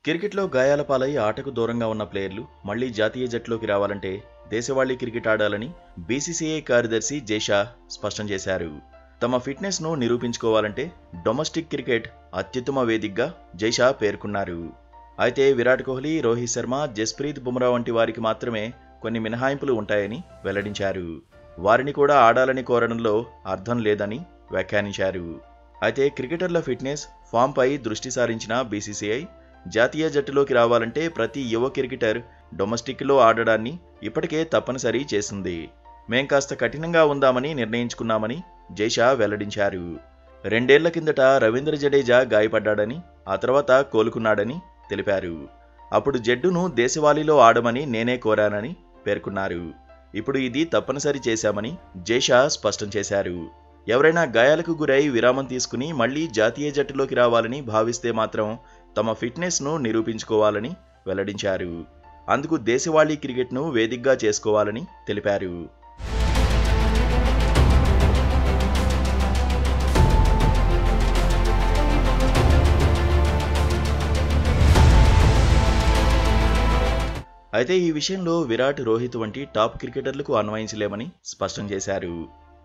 క్రికెట్లో గాయాల పాలై ఆటకు దూరంగా ఉన్న ప్లేయర్లు మళ్లీ జాతీయ జట్టులోకి రావాలంటే దేశవాళీ క్రికెట్ ఆడాలని బీసీసీఐ కార్యదర్శి జై షా స్పష్టం చేశారు. తమ ఫిట్నెస్ ను నిరూపించుకోవాలంటే డొమెస్టిక్ క్రికెట్ అత్యుత్తమ వేదికగా జై షా పేర్కొన్నారు. అయితే విరాట్ కోహ్లీ, రోహిత్ శర్మ, జస్ప్రీత్ బుమ్రా వంటి వారికి మాత్రమే కొన్ని మినహాయింపులు ఉంటాయని వెల్లడించారు. వారిని కూడా ఆడాలని కోరడంలో అర్థం లేదని వ్యాఖ్యానించారు. అయితే క్రికెటర్ల ఫిట్నెస్, ఫామ్ పై దృష్టి సారించిన బీసీసీఐ జాతీయ జట్టులోకి రావాలంటే ప్రతి యువ క్రికెటర్ డొమెస్టిక్లో ఆడడాన్ని ఇప్పటికే తప్పనిసరి చేసింది. మేం కాస్త కఠినంగా ఉందామని నిర్ణయించుకున్నామని జై షా వెల్లడించారు. 2 ఏళ్ల కిందట రవీంద్ర జడేజా గాయపడ్డాడని, ఆ తర్వాత కోలుకున్నాడని తెలిపారు. అప్పుడు జడ్డును దేశవాళీలో ఆడమని నేనే కోరానని పేర్కొన్నారు. ఇప్పుడు ఇది తప్పనిసరి చేశామని జై షా స్పష్టం చేశారు. ఎవరైనా గాయాలకు గురై విరామం తీసుకుని మళ్లీ జాతీయ జట్టులోకి రావాలని భావిస్తే మాత్రం తమ ఫిట్నెస్ ను నిరూపించుకోవాలని వెల్లడించారు. అందుకు దేశవాళీ క్రికెట్ను వేదికగా చేసుకోవాలని తెలిపారు. అయితే ఈ విషయంలో విరాట్, రోహిత్ వంటి టాప్ క్రికెటర్లకు అన్వయించలేమని స్పష్టం చేశారు.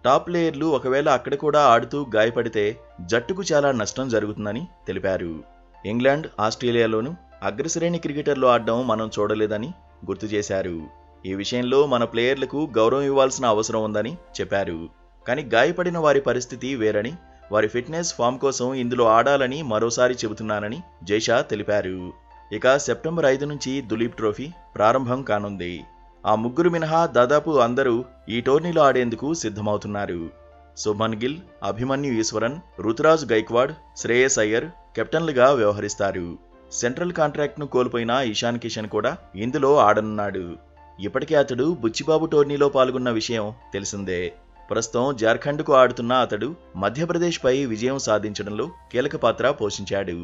టాప్ ప్లేయర్లు ఒకవేళ అక్కడ కూడా ఆడుతూ గాయపడితే జట్టుకు చాలా నష్టం జరుగుతుందని తెలిపారు. ఇంగ్లాండ్, ఆస్ట్రేలియాలోనూ అగ్రశ్రేణి క్రికెటర్లు ఆడడం మనం చూడలేదని గుర్తు చేశారు. ఈ విషయంలో మన ప్లేయర్లకు గౌరవం ఇవ్వాల్సిన అవసరం ఉందని చెప్పారు. కానీ గాయపడిన వారి పరిస్థితి వేరని, వారి ఫిట్నెస్, ఫామ్ కోసం ఇందులో ఆడాలని మరోసారి చెబుతున్నానని జై షా తెలిపారు. ఇక సెప్టెంబర్ 5 నుంచి దులీప్ ట్రోఫీ ప్రారంభం కానుంది. ఆ ముగ్గురు మినహా దాదాపు అందరూ ఈ టోర్నీలో ఆడేందుకు సిద్ధమవుతున్నారు. శుభ్మన్ గిల్, అభిమన్యు ఈశ్వరన్, రుతురాజ్ గైక్వాడ్, శ్రేయస్ అయ్యర్ కెప్టెన్లుగా వ్యవహరిస్తారు. సెంట్రల్ కాంట్రాక్ట్ను కోల్పోయిన ఇషాన్ కిషన్ కూడా ఇందులో ఆడనున్నాడు. ఇప్పటికే అతడు బుచ్చిబాబు టోర్నీలో పాల్గొన్న విషయం తెలిసిందే. ప్రస్తుతం జార్ఖండ్కు ఆడుతున్న అతడు మధ్యప్రదేశ్పై విజయం సాధించడంలో కీలక పాత్ర పోషించాడు.